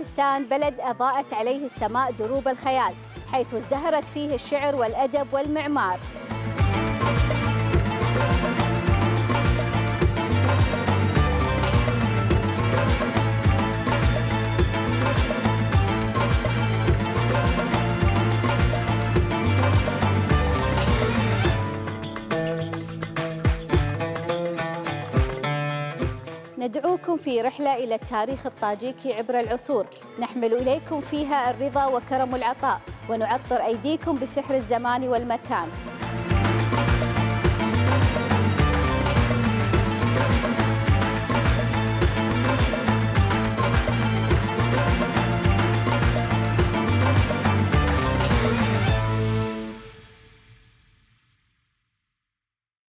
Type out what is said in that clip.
باكستان بلد أضاءت عليه السماء دروب الخيال، حيث ازدهرت فيه الشعر والأدب والمعمار. ندعوكم في رحلة إلى التاريخ الطاجيكي عبر العصور، نحمل إليكم فيها الرضا وكرم العطاء، ونعطر أيديكم بسحر الزمان والمكان.